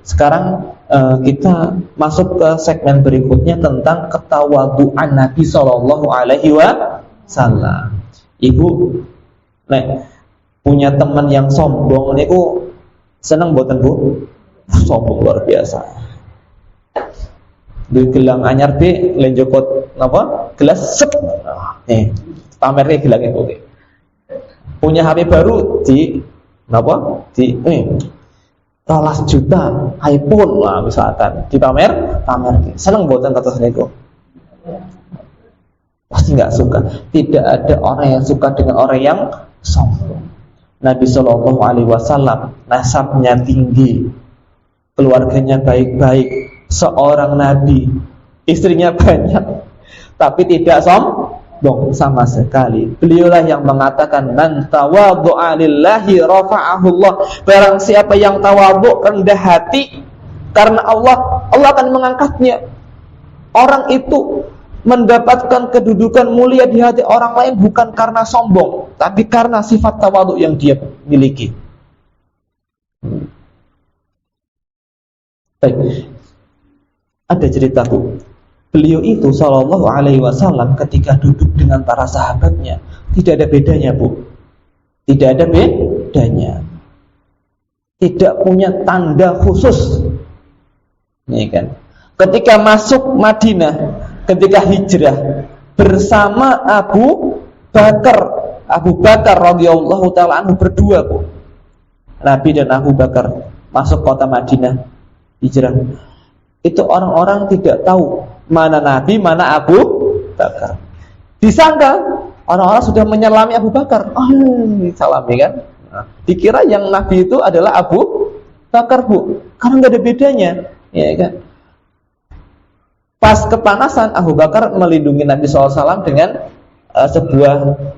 Sekarang kita masuk ke segmen berikutnya tentang ketawaduan Nabi Shallallahu Alaihi Wasallam. Ibu, punya teman yang sombong, niku seneng boten, Bu? Sombong luar biasa. Di gelang anyar be lenjokot napa? Gelas sep. Pamernya gelang itu. Punya HP baru di napa? Di 12 juta iPhone lah misalkan. Dipamer. Seneng boten kata niku? Pasti enggak suka. Tidak ada orang yang suka dengan orang yang sombong. Nabi Shallallahu Alaihi Wasallam nasabnya tinggi, keluarganya baik-baik, seorang nabi, istrinya banyak, tapi tidak sombong sama sekali. Beliaulah yang mengatakan man tawadhu'a lillahi rafa'ahu Allah. Barang siapa yang tawadhu, rendah hati karena Allah, Allah akan mengangkatnya. Orang itu mendapatkan kedudukan mulia di hati orang lain bukan karena sombong, tapi karena sifat tawadhu yang dia miliki. Baik. Ada cerita, Bu. Beliau itu Shallallahu Alaihi Wasallam ketika duduk dengan para sahabatnya tidak ada bedanya, Bu. Tidak ada bedanya. Tidak punya tanda khusus. Ini kan. Ketika masuk Madinah, ketika hijrah bersama Abu Bakar radhiyallahu taala anhu berdua, Bu. Nabi dan Abu Bakar masuk kota Madinah hijrah. Itu orang-orang tidak tahu mana Nabi, mana Abu Bakar. Disangka orang-orang sudah menyelami Abu Bakar. Salami kan? Nah, dikira yang Nabi itu adalah Abu Bakar, Bu. Karena nggak ada bedanya, ya kan? Pas kepanasan, Abu Bakar melindungi Nabi SAW dengan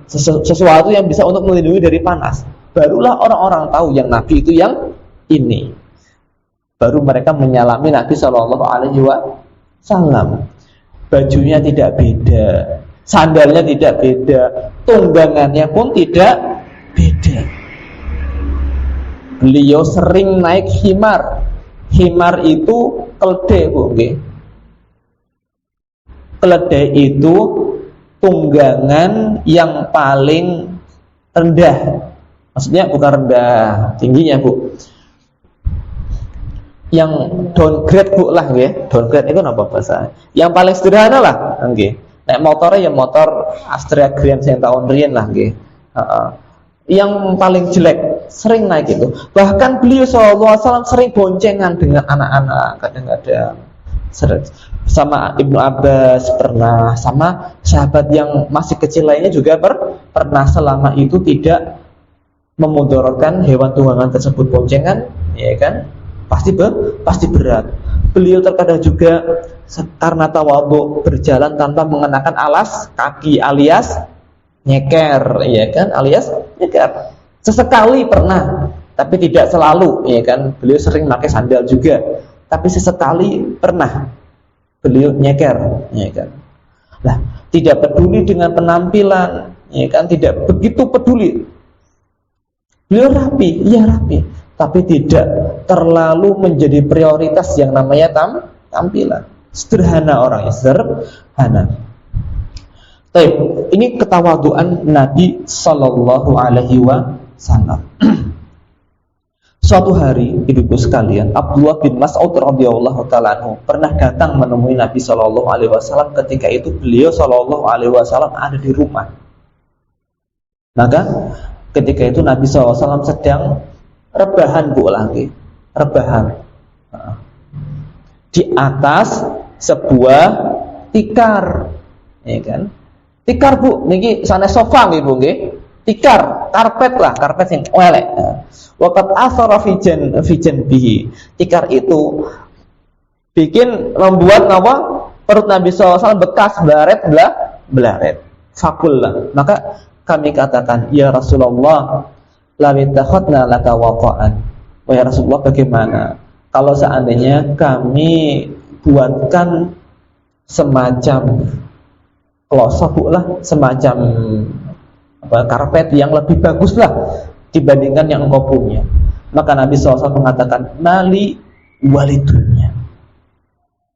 sesuatu yang bisa untuk melindungi dari panas. Barulah orang-orang tahu yang Nabi itu yang ini. Baru mereka menyalami Nabi Shallallahu Alaihi Wasallam. Bajunya tidak beda, sandalnya tidak beda, tunggangannya pun tidak beda. Beliau sering naik himar. Himar itu keledai, Bu. Keledai itu tunggangan yang paling rendah. Maksudnya bukan rendah tingginya, Bu. Yang downgrade, Bu lah, nggih. Downgrade itu apa bahasa? Yang paling sederhana lah, nggih. Nek motornya ya motor Astrea Grand sing tahun riyen lah, nggih. Yang paling jelek sering naik itu. Bahkan beliau SAW sering boncengan dengan anak-anak, kadang-kadang sama Ibnu Abbas pernah, sama sahabat yang masih kecil lainnya juga pernah, selama itu tidak memudaratkan hewan tunggangan tersebut boncengan, ya kan? Pasti berat. Beliau terkadang juga karena tawadhu berjalan tanpa mengenakan alas kaki alias nyeker, ya kan? Alias nyeker. Sesekali pernah, tapi tidak selalu, ya kan? Beliau sering pakai sandal juga, tapi sesekali pernah beliau nyeker, ya kan? Nah, tidak peduli dengan penampilan, ya kan? Tidak begitu peduli. Beliau rapi, iya rapi, tapi tidak terlalu menjadi prioritas yang namanya tampilan. Sederhana orangnya, sederhana. Baik, ini ketawaduan Nabi Sallallahu Alaihi Wasallam. Suatu hari, ibu-ibu sekalian, Abdullah bin Mas'ud radhiyallahu taala anhu pernah datang menemui Nabi Sallallahu Alaihi Wasallam. Ketika itu beliau Sallallahu Alaihi Wasallam ada di rumah. Maka ketika itu Nabi SAW sedang rebahan, Bu, lagi rebahan di atas sebuah tikar, ya kan? Tikar, Bu, niki sana sofa nggih, Bu, nggih. Tikar, karpet lah, karpet yang elek. Waqat athara fijan bihi. Tikar itu membuat perut Nabi SAW bekas blaret. Fakullah. Maka kami katakan, ya Rasulullah, lawitakhotna laka waqa'an. Wahai Rasulullah, bagaimana kalau seandainya kami buatkan semacam klosok lah, semacam karpet yang lebih bagus lah dibandingkan yang engkau punya. Maka Nabi SAW mengatakan, mali walidunya.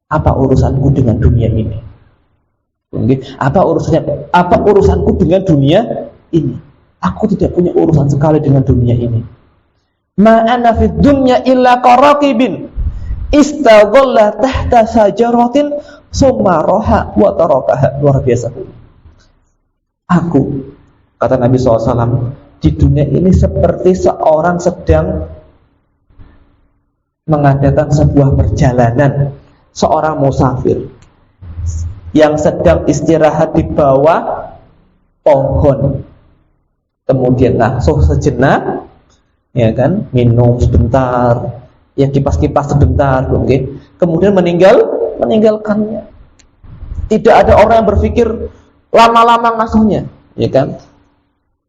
Apa urusanku dengan dunia ini? Apa urusanku dengan dunia ini? Aku tidak punya urusan sekali dengan dunia ini. Ma'ana fid dunya illa qaraqibin istadhalla tahta sajaratin summa raha wa tarakaha. Luar biasa. Aku, kata Nabi SAW, di dunia ini seperti seorang sedang mengadakan sebuah perjalanan, seorang musafir yang sedang istirahat di bawah pohon, kemudian ngasuh sejenak, ya kan, minum sebentar, ya kipas-kipas sebentar, okay? Kemudian meninggalkannya. Tidak ada orang yang berpikir lama-lama ngasuhnya, ya kan?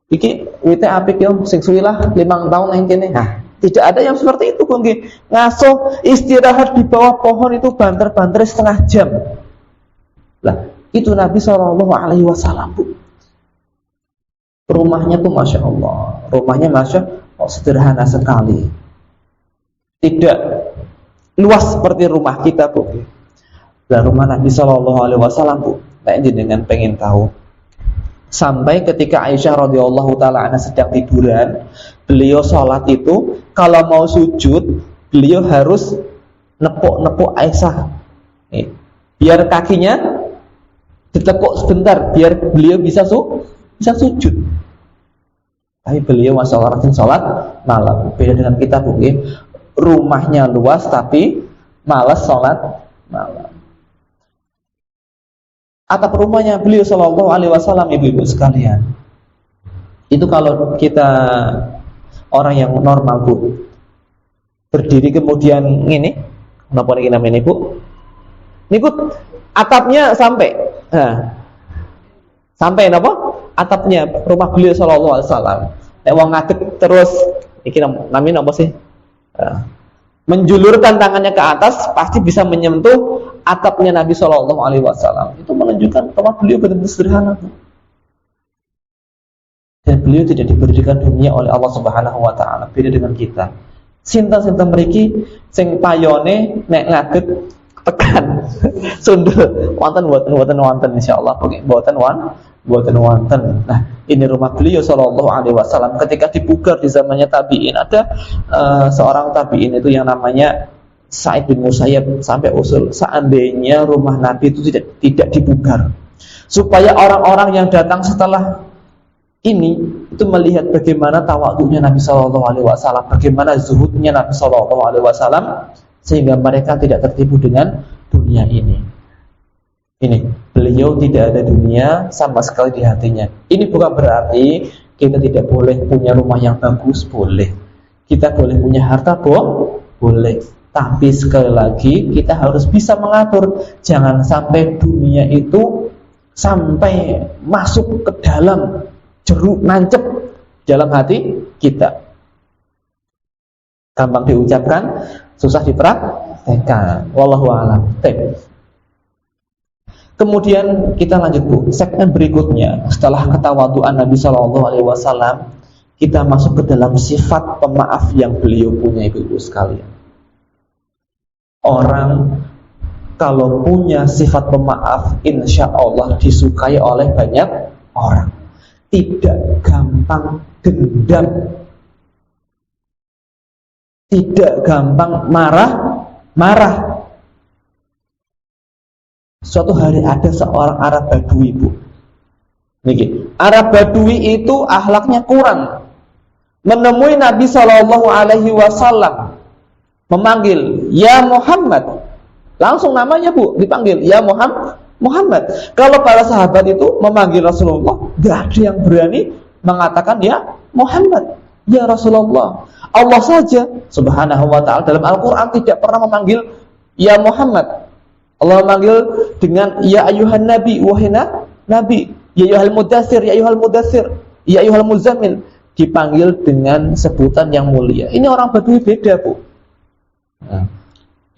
Iki wite apik yo sing suwi lah 5 tahun nang kene. Nah, tidak ada yang seperti itu, nggih. Ngasuh istirahat di bawah pohon itu banter-banter setengah jam. Lah, itu Nabi Shallallahu Alaihi Wasallam, Bu. Rumahnya tuh Masya Allah, rumahnya Masya Allah, sederhana sekali, tidak luas seperti rumah kita, Bu. Dan rumah Nabi Shallallahu Alaihi Wasallam, Bu, nah ini dengan pengen tahu. Sampai ketika Aisyah radhiyallahu taala anha sedang tiduran, beliau sholat itu kalau mau sujud, beliau harus nepuk Aisyah, biar kakinya ditekuk sebentar, biar beliau bisa sujud. Tapi beliau masya Allah rajin sholat malam. Beda dengan kita, Bu. Rumahnya luas tapi malas sholat malam. Atap rumahnya beliau Shallallahu Alaihi Wasallam, ibu-ibu sekalian, itu kalau kita orang yang normal, Bu, berdiri kemudian ini, kenapa ini namanya, Bu? Ini, Bu, atapnya sampai, sampai apa? Atapnya rumah beliau Shallallahu Alaihi Wasallam. Nek wong ngadeg terus, iki namanya apa sih? Menjulurkan tangannya ke atas, pasti bisa menyentuh atapnya Nabi Shallallahu Alaihi Wasallam. Itu menunjukkan bahwa beliau benar-benar sederhana, Bu. Dan beliau tidak diberikan dunia oleh Allah Subhanahu Wa Taala. Beda dengan kita. Sinta-sinta meriki, sing payone nek ngadeg tekan, sundul, wonten insyaallah, boten wonten. Nah, ini rumah beliau Shallallahu Alaihi Wasallam. Ketika dipugar di zamannya tabiin, ada seorang tabiin itu yang namanya Sa'id bin Musayyab sampai usul, seandainya rumah Nabi itu tidak dipugar, supaya orang-orang yang datang setelah ini itu melihat bagaimana tawadhunya Nabi Shallallahu Alaihi Wasallam, bagaimana zuhudnya Nabi Shallallahu Alaihi Wasallam, sehingga mereka tidak tertipu dengan dunia ini. Ini beliau tidak ada dunia sama sekali di hatinya. Ini bukan berarti kita tidak boleh punya rumah yang bagus, boleh. Kita boleh punya harta, boleh. Tapi sekali lagi kita harus bisa mengatur. Jangan sampai dunia itu sampai masuk ke dalam jeruk, nancep dalam hati kita. Gampang diucapkan, susah dipraktekkan. Wallahu a'lam. Kemudian kita lanjut, Bu. Segmen berikutnya, setelah ketawaduan Nabi Shallallahu Alaihi Wasallam, kita masuk ke dalam sifat pemaaf yang beliau punya, ibu-ibu sekalian. Orang kalau punya sifat pemaaf, insya Allah disukai oleh banyak orang. Tidak gampang dendam, tidak gampang marah. Suatu hari ada seorang Arab Badui, Bu. Niki, Arab Badui itu akhlaknya kurang. Menemui Nabi Shallallahu Alaihi Wasallam, memanggil, ya Muhammad. Langsung namanya, Bu, dipanggil, ya Muhammad. Kalau para sahabat itu memanggil Rasulullah, gak ada yang berani mengatakan ya Muhammad, ya Rasulullah. Allah saja Subhanahu wa ta'ala dalam Al-Quran tidak pernah memanggil ya Muhammad. Allah memanggil dengan ya ayuhan nabi, wahai nabi, ya ayuhal mudaththir, ya ayuhal mudaththir, ya ayuhal muzammil. Dipanggil dengan sebutan yang mulia. Ini orang Badui beda, Bu.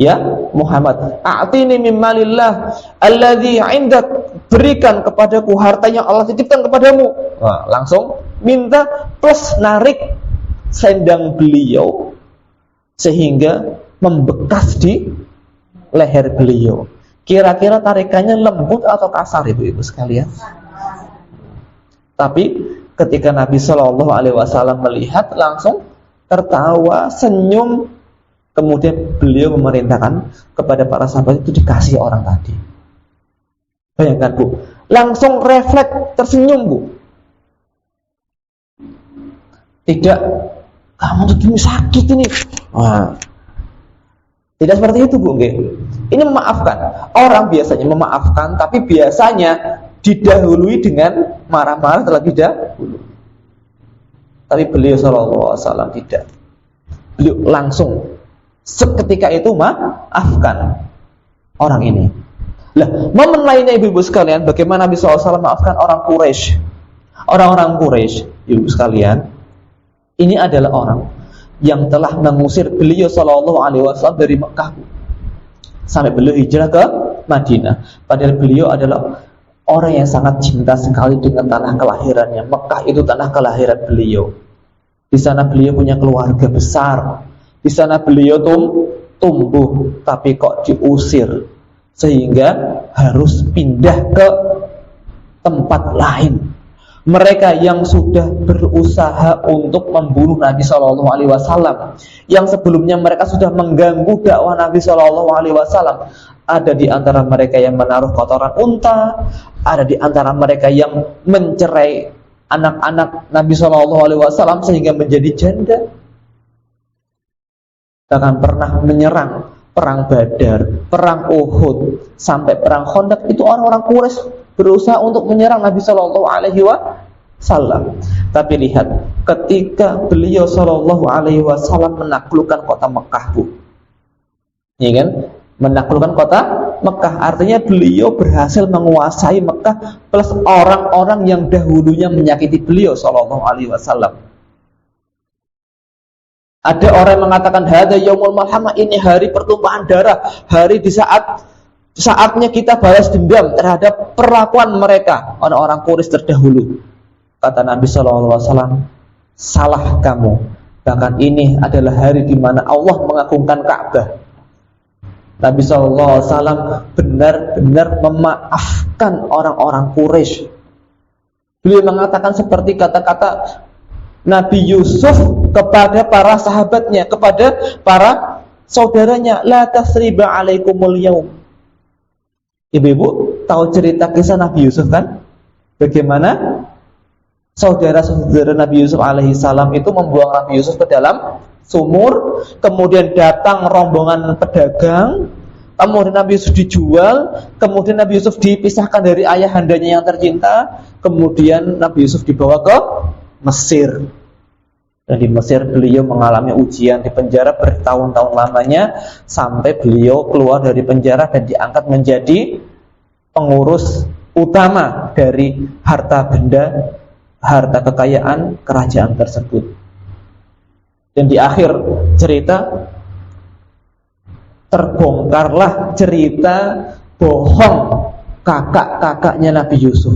Ya Muhammad, a'tini min malillah alladzi 'indak, berikan kepadaku harta yang Allah titipkan kepadamu. Nah, langsung minta plus narik selendang beliau sehingga membekas di leher beliau. Kira-kira tarikannya lembut atau kasar, ibu-ibu sekalian? Tapi ketika Nabi Shallallahu Alaihi Wasallam melihat, langsung tertawa, senyum. Kemudian beliau memerintahkan kepada para sahabat itu dikasih orang tadi. Bayangkan, Bu, langsung refleks tersenyum, Bu. Tidak, kamu tuh sakit ini. Wah, tidak seperti itu, Bu. Ini memaafkan. Orang biasanya memaafkan, tapi biasanya didahului dengan marah-marah terlebih dahulu. Tapi beliau Shallallahu Alaihi Wasallam tidak. Beliau langsung seketika itu maafkan orang ini. Lah, momen lainnya, ibu-ibu sekalian, bagaimana Nabi SAW maafkan orang Quraisy. Orang-orang Quraisy, ibu sekalian, ini adalah orang yang telah mengusir beliau Shallallahu Alaihi Wasallam dari Mekah sampai beliau hijrah ke Madinah. Padahal beliau adalah orang yang sangat cinta sekali dengan tanah kelahirannya. Mekah itu tanah kelahiran beliau. Di sana beliau punya keluarga besar. Di sana beliau tumbuh, tapi kok diusir sehingga harus pindah ke tempat lain. Mereka yang sudah berusaha untuk membunuh Nabi Shallallahu Alaihi Wasallam, yang sebelumnya mereka sudah mengganggu dakwah Nabi Shallallahu Alaihi Wasallam, ada di antara mereka yang menaruh kotoran unta, ada di antara mereka yang mencerai anak-anak Nabi Shallallahu Alaihi Wasallam sehingga menjadi janda. Bahkan pernah menyerang perang Badar, perang Uhud, sampai perang Khandaq. Itu orang-orang Quraisy berusaha untuk menyerang Nabi Shallallahu Alaihi Wasallam. Tapi lihat, ketika beliau Shallallahu Alaihi Wasallam menaklukkan kota Mekah, Bu, ya kan? Menaklukkan kota Mekah, artinya beliau berhasil menguasai Mekah plus orang-orang yang dahulunya menyakiti beliau Shallallahu Alaihi Wasallam. Ada orang yang mengatakan hadza yaumul malhamah, ini hari pertumpahan darah, hari di saatnya kita balas dendam terhadap perlakuan mereka, orang-orang Quraisy terdahulu. Kata Nabi SAW, salah kamu. Bahkan ini adalah hari di mana Allah mengagungkan Ka'bah. Nabi SAW benar-benar memaafkan orang-orang Quraisy. Beliau mengatakan seperti kata-kata Nabi Yusuf kepada para sahabatnya, kepada para saudaranya, la tasriba alaikumul yaum. Ibu-ibu tahu cerita kisah Nabi Yusuf kan? Bagaimana saudara-saudara Nabi Yusuf alaihi salam itu membuang Nabi Yusuf ke dalam sumur, kemudian datang rombongan pedagang, kemudian Nabi Yusuf dijual, kemudian Nabi Yusuf dipisahkan dari ayahandanya yang tercinta, kemudian Nabi Yusuf dibawa ke Mesir. Dan di Mesir beliau mengalami ujian, di penjara bertahun-tahun lamanya, sampai beliau keluar dari penjara dan diangkat menjadi pengurus utama dari harta benda, harta kekayaan kerajaan tersebut. Dan di akhir cerita terbongkarlah cerita bohong kakak-kakaknya Nabi Yusuf,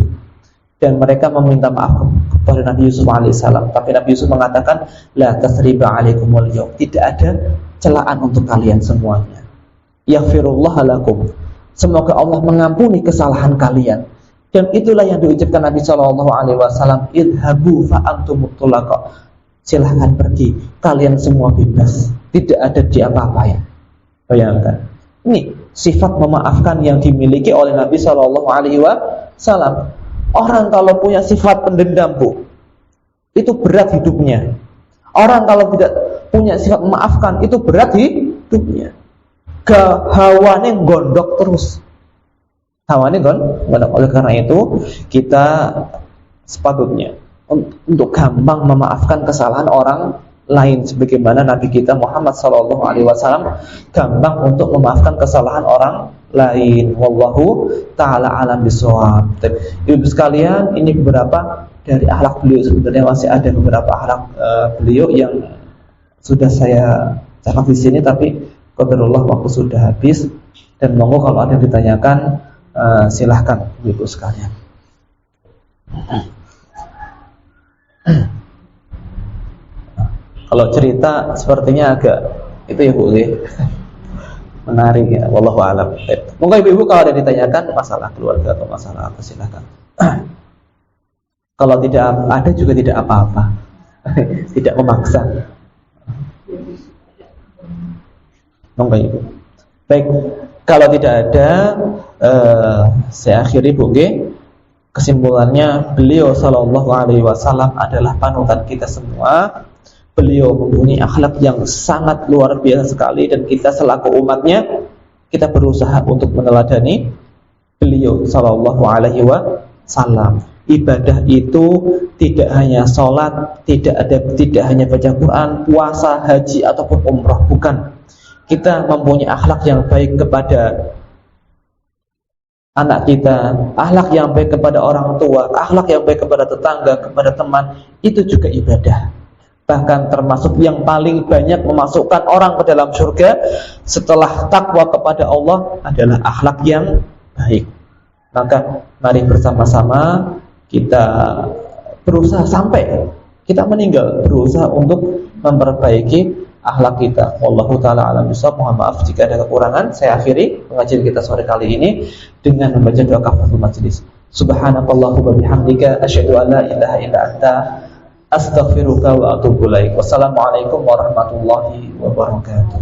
dan mereka meminta maaf kepada Nabi Yusuf alaihissalam. Tapi Nabi Yusuf mengatakan, la tasriba alaikumul yaum, tidak ada celaan untuk kalian semuanya. Yaghfirullah lakum, semoga Allah mengampuni kesalahan kalian. Dan itulah yang diucapkan Nabi SAW, idhabu fa antum mutlaqa, silahkan pergi, kalian semua bebas, tidak ada diapa-apain. Bayangkan, ini sifat memaafkan yang dimiliki oleh Nabi SAW. Orang kalau punya sifat pendendam, Bu, itu berat hidupnya. Orang kalau tidak punya sifat memaafkan, itu berat hidupnya. Hawane gondok terus. Hawane gondok. Oleh karena itu, kita sepatutnya untuk gampang memaafkan kesalahan orang lain, sebagaimana Nabi kita Muhammad SAW gampang untuk memaafkan kesalahan orang lain. Wallahu ta'ala alam bisawab. Ibu sekalian, ini beberapa dari akhlak beliau. Sebenarnya masih ada beberapa akhlak beliau yang sudah saya catat di sini, tapi qadarullah waktu sudah habis. Dan monggo kalau ada yang ditanyakan, silahkan ibu sekalian. Kalau cerita sepertinya agak itu ya Bu, menarik ya, wallahu a'lam. Monggo ibu-ibu kalau ada ditanyakan masalah keluarga atau masalah apa, silakan. Kalau tidak ada juga tidak apa-apa. Tidak memaksa. Monggo ibu. Baik, kalau tidak ada, saya akhiri Bu. Kesimpulannya, beliau sallallahu alaihi wasallam adalah panutan kita semua. Beliau mempunyai akhlak yang sangat luar biasa sekali, dan kita selaku umatnya, kita berusaha untuk meneladani beliau sallallahu alaihi wasallam. Ibadah itu tidak hanya sholat, tidak hanya baca Quran, puasa, haji ataupun umrah, bukan. Kita mempunyai akhlak yang baik kepada anak kita, akhlak yang baik kepada orang tua, akhlak yang baik kepada tetangga, kepada teman, itu juga ibadah. Bahkan termasuk yang paling banyak memasukkan orang ke dalam surga setelah takwa kepada Allah adalah akhlak yang baik. Maka mari bersama-sama kita berusaha sampai kita meninggal, berusaha untuk memperbaiki akhlak kita. Wallahu taala alam bisawab. Mohon maaf jika ada kekurangan. Saya akhiri pengajian kita sore kali ini dengan membaca doa kafaratul majelis. Subhanakallahumma bihamdika asyhadu an la ilaha illa anta astaghfiruka wa atubu ilaik. Wassalamualaikum warahmatullahi wabarakatuh.